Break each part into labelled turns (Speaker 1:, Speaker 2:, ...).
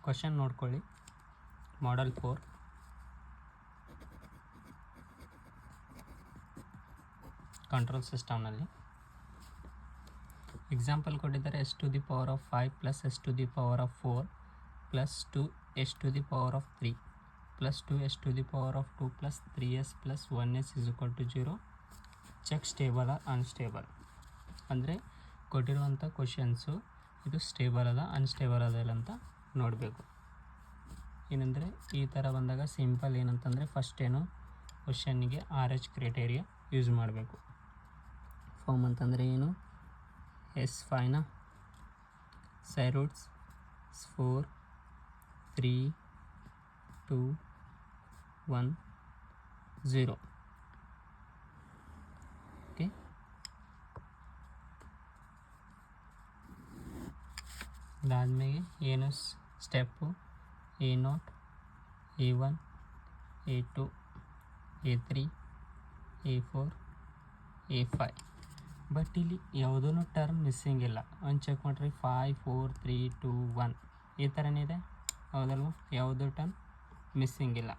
Speaker 1: Question ನೋಡ್ಕೊಳ್ಳಿ. Model 4 control ಸಿಸ್ಟಮ್ನಲ್ಲಿ example ಕೊಟ್ಟಿದ್ದಾರೆ s to the power of 5 plus s to the power of 4 plus 2 s to the power of 3 plus 2 s to the power of 2 plus 3s plus 1s is equal to 0. Check stable unstable. ಅಂದರೆ ಕೊಟ್ಟಿರುವಂಥ questions ಇದು stable ಅದ unstable ಅದ ಇಲ್ಲ ಅಂತ ನೋಡಬೇಕು. ಏನಂದರೆ ಈ ಥರ ಬಂದಾಗ ಸಿಂಪಲ್ ಏನಂತಂದರೆ ಫಸ್ಟ್ ಏನು ಕ್ವಶನ್ನಿಗೆ RH ಕ್ರೈಟೇರಿಯಾ ಯೂಸ್ ಮಾಡಬೇಕು. ಫಾರ್ಮ್ ಅಂತಂದರೆ ಏನು S5ನ ಸೈ ರೂಟ್ಸ್ 4 3 2 1 0. ಓಕೆ, ಅದಾದಮೇಲೆ ಏನು step A0 A1 A2 A3 A4 A5. But ಇಲ್ಲಿ ಯಾವುದೂ ಟರ್ಮ್ ಮಿಸ್ಸಿಂಗ್ ಇಲ್ಲ. ಒಂದು ಚೆಕ್ ಮಾಡಿರಿ 5 4 3 2 1 ಈ ಥರನೇ ಇದೆ ಹೌದಲ್ವ, ಯಾವುದೂ ಟರ್ಮ್ ಮಿಸ್ಸಿಂಗ್ ಇಲ್ಲ.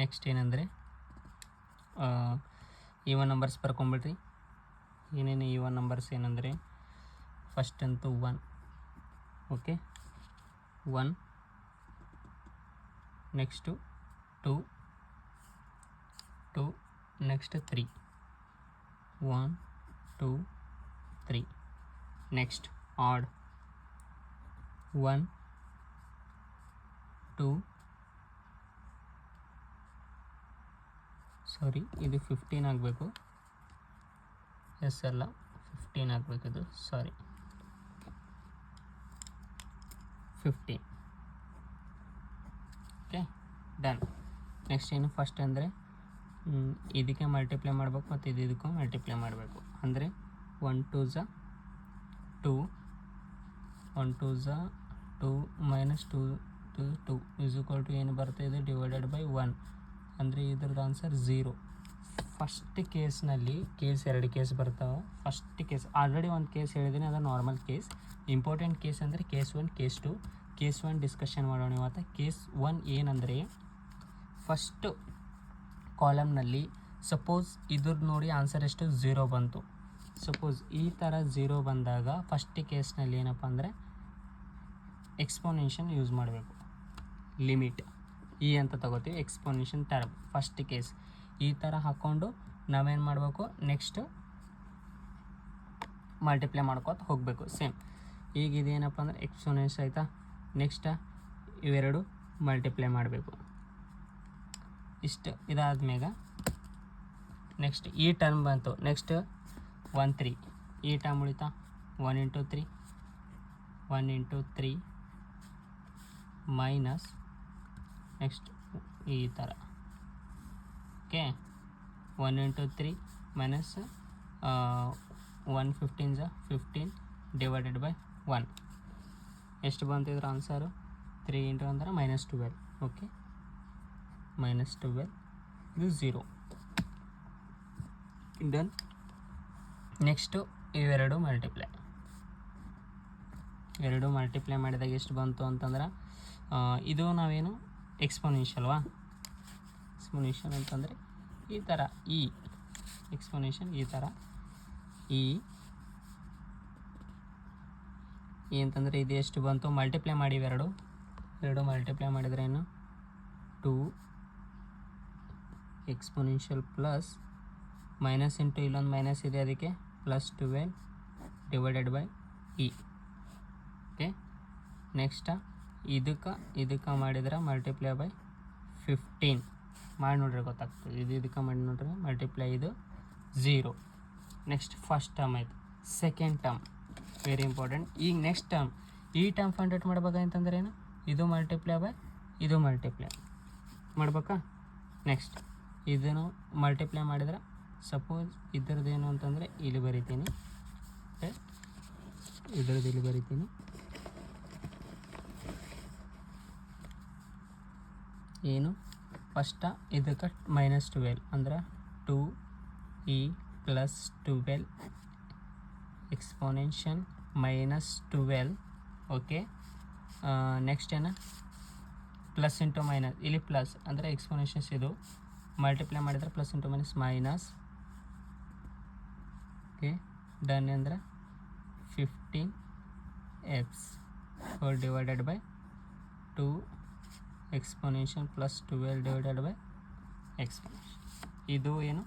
Speaker 1: ನೆಕ್ಸ್ಟ್ ಏನಂದರೆ ಈವನ್ ನಂಬರ್ಸ್ ಬರ್ಕೊಂಬಿಡ್ರಿ. ಏನೇನು ಈವನ್ ನಂಬರ್ಸ್ ಏನಂದರೆ ಫಸ್ಟ್ ಅಂತೂ 1. Okay, 1 next 2 2 next 3 1 2 3. Next add 1 2 sorry ಇದು 15 ಆಗಬೇಕು. ಎಸ್ ಅಲ್ಲ 15 ಆಗಬೇಕಿದು, ಸಾರಿ 15. Okay, done. ನೆಕ್ಸ್ಟ್ ಏನು ಫಸ್ಟ್ ಅಂದರೆ ಇದಕ್ಕೆ ಮಲ್ಟಿಪ್ಲೈ ಮಾಡಬೇಕು ಮತ್ತು ಇದಕ್ಕೂ ಮಲ್ಟಿಪ್ಲೈ ಮಾಡಬೇಕು. ಅಂದರೆ 1 2 ಝ 2 1 2 ಝ 2 ಮೈನಸ್ 2 2 ಇಸ್ ಈಕ್ವಲ್ ಟು ಏನು ಬರುತ್ತೆ ಇದು ಡಿವೈಡೆಡ್ ಬೈ 1. ಅಂದರೆ ಇದ್ರದ್ದು ಆನ್ಸರ್ 0. ಫಸ್ಟ್ ಕೇಸ್ನಲ್ಲಿ ಎರಡು ಕೇಸ್ ಬರ್ತಾವೆ. ಫಸ್ಟ್ ಕೇಸ್ ಆಲ್ರೆಡಿ ಒಂದು ಕೇಸ್ ಹೇಳಿದ್ದೀನಿ, ಅದು ನಾರ್ಮಲ್ ಕೇಸ್. ಇಂಪಾರ್ಟೆಂಟ್ ಕೇಸ್ ಅಂದರೆ ಕೇಸ್ 1 ಕೇಸ್ 2. ಕೇಸ್ 1 ಡಿಸ್ಕಷನ್ ಮಾಡೋಣ ಇವತ್ತು. ಕೇಸ್ 1 ಏನಂದರೆ ಫಸ್ಟು ಕಾಲಮ್ನಲ್ಲಿ ಸಪೋಸ್ ಇದ್ರದ್ದು ನೋಡಿ ಆನ್ಸರ್ ಎಷ್ಟು 0 ಬಂತು. ಸಪೋಸ್ ಈ ಥರ 0 ಬಂದಾಗ ಫಸ್ಟ್ ಕೇಸ್ನಲ್ಲಿ ಏನಪ್ಪ ಅಂದರೆ ಎಕ್ಸ್ಪೋನೆನ್ಷನ್ ಯೂಸ್ ಮಾಡಬೇಕು. ಲಿಮಿಟ್ ಅಂತ ತಗೋತೀವಿ, ಎಕ್ಸ್ಪೋನೆನ್ಷನ್ ಟರ್ಮ್. ಫಸ್ಟ್ ಕೇಸ್ ಈ ಥರ ಹಾಕ್ಕೊಂಡು ನಾವೇನು ಮಾಡಬೇಕು, ನೆಕ್ಸ್ಟ್ ಮಲ್ಟಿಪ್ಲೈ ಮಾಡ್ಕೋತ ಹೋಗಬೇಕು. ಸೇಮ್ ಈಗ ಇದೇನಪ್ಪ ಅಂದರೆ ಎಕ್ಸ್ಪೋನೆನ್ಸ್ ಆಯಿತಾ. ನೆಕ್ಸ್ಟ್ ಇವೆರಡು ಮಲ್ಟಿಪ್ಲೈ ಮಾಡಬೇಕು. ಇಷ್ಟು ಇದಾದ್ಮೇಲೆ ನೆಕ್ಸ್ಟ್ ಈ ಟರ್ಮ್ ಬಂತು. ನೆಕ್ಸ್ಟ್ 1 3 ಈ ಟರ್ಮ್ ಉಳಿತಾ 1 ಇಂಟು 3 1 ಇಂಟು 3 ಮೈನಸ್ ನೆಕ್ಸ್ಟ್ ಈ ಥರ. ಓಕೆ, 1 ಇಂಟು 3 ಮೈನಸ್ 1 15 ಝ 15 ಡಿವೈಡೆಡ್ ಬೈ 1. ಎಷ್ಟು ಬಂತಿದ್ರ ಆನ್ಸರು 3 ಇಂಟು ಅಂದರೆ -12. ಓಕೆ, -12 ಇದು 0. ಡನ್. ನೆಕ್ಸ್ಟು ಇವೆರಡು ಮಲ್ಟಿಪ್ಲೈ ಮಾಡಿದಾಗ ಎಷ್ಟು ಬಂತು ಅಂತಂದ್ರೆ ಇದು ನಾವೇನು ಎಕ್ಸ್ಪೋನೆನ್ಷಿಯಲ್ವಾ. ಎಕ್ಸ್ಪೋನೆನ್ಷಿಯಲ್ ಅಂತಂದರೆ ಈ ಥರ ಎಕ್ಸ್ಪೋನೆನ್ಷಿಯಲ್ ಈ ಥರ ಅಂತಂದರೆ ಇದು ಎಷ್ಟು ಬಂತು ಮಲ್ಟಿಪ್ಲೈ ಮಾಡಿ ಎರಡು ಮಲ್ಟಿಪ್ಲೈ ಮಾಡಿದರೆ ಏನು 2 ಎಕ್ಸ್ಪೋನೆನ್ಷಿಯಲ್ ಪ್ಲಸ್ ಮೈನಸ್ ಇಂಟು ಇಲ್ಲೊಂದು ಮೈನಸ್ ಇದೆ ಅದಕ್ಕೆ +12 ಡಿವೈಡೆಡ್ ಬೈ ಓಕೆ. ನೆಕ್ಸ್ಟ್ ಇದಕ್ಕೆ ಮಾಡಿದ್ರೆ ಮಲ್ಟಿಪ್ಲೈ ಬೈ 15 ಮಾಡಿ ನೋಡ್ರಿ ಗೊತ್ತಾಗ್ತದೆ. ಇದಕ್ಕೆ ಮಾಡಿ ನೋಡ್ರಿ ಮಲ್ಟಿಪ್ಲೈ ಇದು 0. ನೆಕ್ಸ್ಟ್ ಫಸ್ಟ್ ಟರ್ಮ್ ಆಯಿತು. Second term very important. ಈಗ ನೆಕ್ಸ್ಟ್ ಟರ್ಮ್ ಈ ಟರ್ಮ್ ಫೈಂಡ್ ಔಟ್ ಮಾಡ್ಬೇಕಂತಂದ್ರೆ ಏನು ಇದು ಮಲ್ಟಿಪ್ಲೈ ಬೈ ಇದು ಮಲ್ಟಿಪ್ಲೈ ಮಾಡ್ಬೇಕಾ. ನೆಕ್ಸ್ಟ್ ಇದನ್ನು ಮಲ್ಟಿಪ್ಲೈ ಮಾಡಿದ್ರೆ ಸಪೋಸ್ ಇದ್ರದ್ದು ಏನು ಅಂತಂದರೆ ಇಲ್ಲಿ ಬರಿತೀನಿ, ಇದ್ರದ್ದು ಇಲ್ಲಿ ಬರಿತೀನಿ. ಏನು ಫಸ್ಟ ಇದಕ್ಕೆ -12 ಅಂದ್ರೆ 2e + 12 ಎಕ್ಸ್ಪೋನೆನ್ಷಿಯಲ್ -12. ಓಕೆ, ನೆಕ್ಸ್ಟ್ ಏನು ಪ್ಲಸ್ ಇಂಟು ಮೈನಸ್, ಇಲ್ಲಿ ಪ್ಲಸ್ ಅಂದರೆ ಎಕ್ಸ್ಪೋನೆನ್ಷಿಯಲ್ಸ್ ಇದು ಮಲ್ಟಿಪ್ಲೈ ಮಾಡಿದರೆ plus into minus minus. Okay, done ಅಂದರೆ 15x divided by 2 exponential plus 12 divided by exponential. ಇದು ಏನು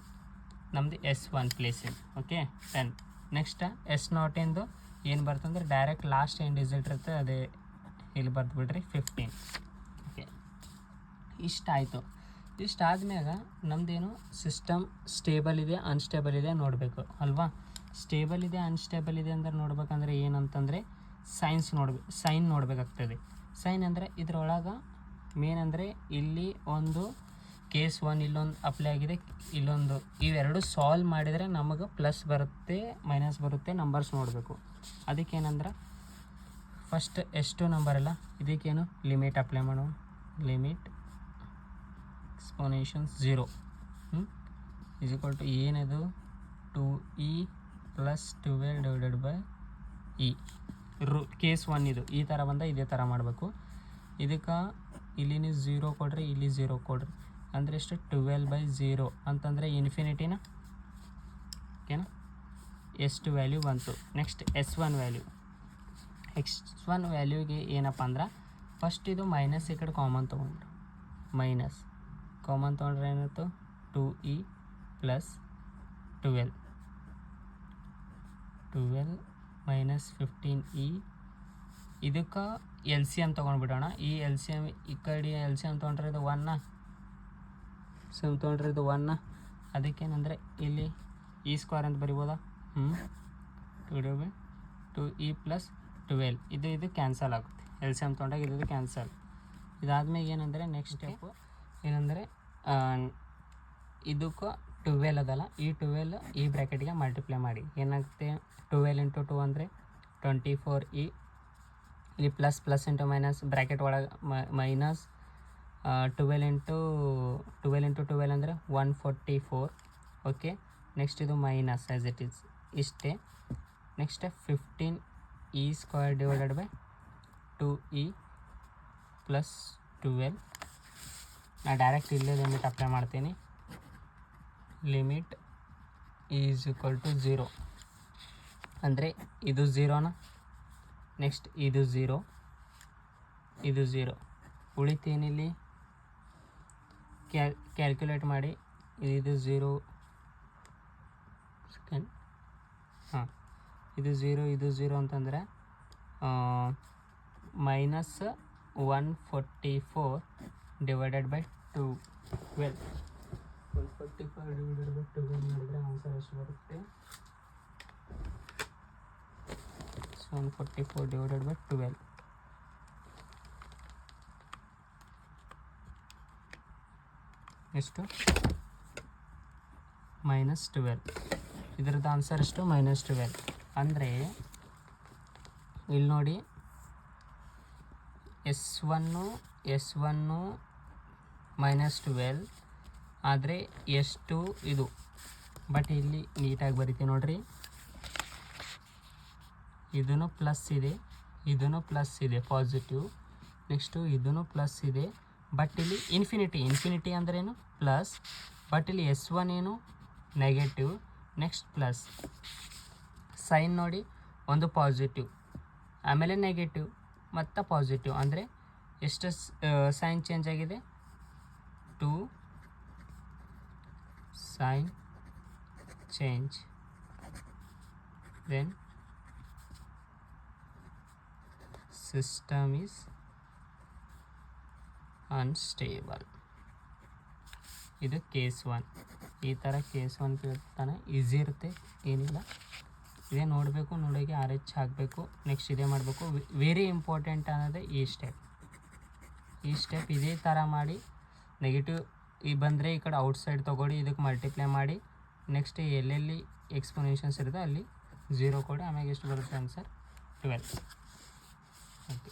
Speaker 1: ನಮ್ಮದು S1 ಪ್ಲೇಸ್ ಇದೆ. ಓಕೆ, 10. ನೆಕ್ಸ್ಟ್ S0 ಇಂದು ಏನು ಬರ್ತಂದ್ರೆ ಡೈರೆಕ್ಟ್ ಲಾಸ್ಟ್ ಏನು ರಿಸಲ್ಟ್ ಇರುತ್ತೆ ಅದೇ ಇಲ್ಲಿ ಬರ್ದುಬಿಡ್ರಿ 15. ಓಕೆ, ಇಷ್ಟಾಯಿತು. ಇಷ್ಟಾದ್ಮ್ಯಾಗ ನಮ್ಮದೇನು ಸಿಸ್ಟಮ್ ಸ್ಟೇಬಲ್ ಇದೆ ಅನ್ಸ್ಟೇಬಲ್ ಇದೆ ನೋಡಬೇಕು ಅಲ್ವಾ. ಸ್ಟೇಬಲ್ ಇದೆ ಅನ್ಸ್ಟೇಬಲ್ ಇದೆ ಅಂದ್ರೆ ನೋಡ್ಬೇಕಂದ್ರೆ ಏನಂತಂದರೆ ಸೈನ್ ನೋಡಬೇಕಾಗ್ತದೆ. ಸೈನ್ ಅಂದರೆ ಇದರೊಳಗೆ ಮೇನ್ ಅಂದರೆ ಇಲ್ಲಿ ಒಂದು ಕೇಸ್ 1 ಇಲ್ಲೊಂದು ಅಪ್ಲೈ ಆಗಿದೆ, ಇಲ್ಲೊಂದು, ಇವೆರಡು ಸಾಲ್ವ್ ಮಾಡಿದರೆ ನಮಗೆ ಪ್ಲಸ್ ಬರುತ್ತೆ ಮೈನಸ್ ಬರುತ್ತೆ ನಂಬರ್ಸ್ ನೋಡಬೇಕು. ಅದಕ್ಕೇನಂದ್ರೆ ಫಸ್ಟ್ ಎಷ್ಟು ನಂಬರ್ ಅಲ್ಲ ಇದಕ್ಕೇನು ಲಿಮಿಟ್ ಅಪ್ಲೈ ಮಾಡೋ, limit exponential 0 is equal to ಏನಿದು 2e plus 12 divided by e. Case 1 ಇದು ಈ ಥರ ಬಂದ ಇದೇ ಥರ ಮಾಡಬೇಕು. ಇದಕ್ಕೆ ಇಲ್ಲಿ ನೀವು 0 ಕೊಡ್ರಿ, ಇಲ್ಲಿ 0 ಕೊಡ್ರಿ, ಅಂದರೆ ಎಷ್ಟು 12/0 ಅಂತಂದರೆ ಇನ್ಫಿನಿಟಿನ. ಓಕೆನಾ, ಎಷ್ಟು ವ್ಯಾಲ್ಯೂ ಬಂತು. ನೆಕ್ಸ್ಟ್ S1 ವ್ಯಾಲ್ಯೂಗೆ ಏನಪ್ಪ ಅಂದ್ರೆ ಫಸ್ಟ್ ಇದು ಮೈನಸ್ ಈ ಕಡೆ ಕಾಮನ್ ತೊಗೊಂಡ್ರು, ಮೈನಸ್ ಕಾಮನ್ ತೊಗೊಂಡ್ರೆ ಏನಾಯ್ತು 2e ಪ್ಲಸ್ 12 ಮೈನಸ್ 15e. ಇದಕ್ಕೆ ಎಲ್ ಸಿ ಎಮ್ ತೊಗೊಂಡ್ಬಿಡೋಣ. ಈ ಎಲ್ ಸಿ ಎಮ್ ಈ ಕಡೆ ಎಲ್ ಸಿ ಎಮ್ ತೊಗೊಂಡ್ರೆ ಇದು 1 ತೊಗೊಂಡ್ರೆ ಇದು 1. ಅದಕ್ಕೇನಂದರೆ ಇಲ್ಲಿ ಇ ಸ್ಕ್ವೇರ್ ಅಂತ ಬರಿಬೋದಾ. 2e ಪ್ಲಸ್ 12 ಇದು ಕ್ಯಾನ್ಸಲ್ ಆಗುತ್ತೆ. ಎಲ್ ಸಿ ಎಮ್ ತೊಗೊಂಡಾಗ ಇದು ಕ್ಯಾನ್ಸಲ್. ಇದಾದ್ಮೇಲೆ ಏನಂದರೆ ನೆಕ್ಸ್ಟ್ ಸ್ಟೆಪ್ಪು ಏನಂದರೆ ಇದಕ್ಕೆ 12 ಅದಲ್ಲ, ಈ 12 ಈ ಬ್ರ್ಯಾಕೆಟ್ಗೆ ಮಲ್ಟಿಪ್ಲೈ ಮಾಡಿ ಏನಾಗುತ್ತೆ 12 ಇಂಟು 2 ಅಂದರೆ 24e. ಇಲ್ಲಿ ಪ್ಲಸ್ ಇಂಟು ಮೈನಸ್ ಬ್ರ್ಯಾಕೆಟ್ ಒಳಗೆ ಮೈನಸ್ 12 ಇಂಟು 12 ಅಂದರೆ 144. ಓಕೆ, ನೆಕ್ಸ್ಟ್ ಇದು ಮೈನಸ್ ಆ್ಯಸ್ ಇಟ್ ಈಸ್ ಇಷ್ಟೇ. Next 15e square divided by 2e plus 12. ನಾನು ಡೈರೆಕ್ಟ್ ಇಲ್ಲೇ ಲಿಮಿಟ್ ಅಪ್ಲೈ ಮಾಡ್ತೀನಿ. ಲಿಮಿಟ್ ಈಸ್ ಈಕ್ವಲ್ ಟು 0 ಅಂದರೆ ಇದು 0ನ, ನೆಕ್ಸ್ಟ್ ಇದು 0 ಉಳಿತೇನಿಲ್ಲಿ ಕ್ಯಾಲ್ಕುಲೇಟ್ ಮಾಡಿ. ಇದು 0 ಸೆಕೆಂಡ್, ಹಾಂ ಇದು 0 ಅಂತಂದರೆ minus 144 divided by 12. 144 divided by 12 ಮಾಡಿದರೆ ಆನ್ಸರ್ ಎಷ್ಟು ಬರುತ್ತೆ. 144 ಡಿವೈಡೆಡ್ ಬೈ 12 ಎಷ್ಟು -12. ಇದರದ್ದು ಆನ್ಸರ್ ಎಷ್ಟು -12. ಅಂದರೆ ಇಲ್ಲಿ ನೋಡಿ S1 -12 ಆದರೆ ಎಷ್ಟು ಇದು, ಬಟ್ ಇಲ್ಲಿ ನೀಟಾಗಿ ಬರಿತೀವಿ ನೋಡ್ರಿ. ಇದೂ ಪ್ಲಸ್ ಇದೆ ಪಾಸಿಟಿವ್. ನೆಕ್ಸ್ಟು ಇದೂ ಪ್ಲಸ್ ಇದೆ, ಬಟ್ ಇಲ್ಲಿ ಇನ್ಫಿನಿಟಿ ಅಂದ್ರೇನು ಪ್ಲಸ್, ಬಟ್ ಇಲ್ಲಿ S1 ಏನು ನೆಗೆಟಿವ್, ನೆಕ್ಸ್ಟ್ ಪ್ಲಸ್. ಸೈನ್ ನೋಡಿ, ಒಂದು ಪಾಸಿಟಿವ್ ಆಮೇಲೆ ನೆಗೆಟಿವ್ ಮತ್ತು ಪಾಸಿಟಿವ್, ಅಂದರೆ ಎಷ್ಟು ಸೈನ್ ಚೇಂಜ್ ಆಗಿದೆ 2 sign change. Then system is unstable. ಇದು ಕೇಸ್ 1. ಈ ಥರ ಕೇಸ್ 1 ಕೇಳ್ತಾನೆ, ಈಸಿ ಇರುತ್ತೆ, ಏನಿಲ್ಲ. ಇದೇ ನೋಡಬೇಕು, ನೋಡೋಕೆ RH ಹಾಕಬೇಕು. ನೆಕ್ಸ್ಟ್ ಇದೇ ಮಾಡಬೇಕು. ವೆರಿ ಇಂಪಾರ್ಟೆಂಟ್ ಅನ್ನೋದೇ ಈ ಸ್ಟೆಪ್ ಇದೇ ಥರ ಮಾಡಿ. ನೆಗೆಟಿವ್ ಬಂದರೆ ಈ ಕಡೆ ಔಟ್ಸೈಡ್ ತೊಗೊಳ್ಳಿ, ಇದಕ್ಕೆ ಮಲ್ಟಿಪ್ಲೈ ಮಾಡಿ. ನೆಕ್ಸ್ಟ್ ಎಲ್ಲೆಲ್ಲಿ ಎಕ್ಸ್ಪೋನೆನ್ಷಿಯಲ್ಸ್ ಇರುತ್ತೆ ಅಲ್ಲಿ 0 ಕೊಡಿ, ಆಮೇಲೆ ಎಷ್ಟು ಬರುತ್ತೆ ಆನ್ಸರ್ 12. ಓಕೆ.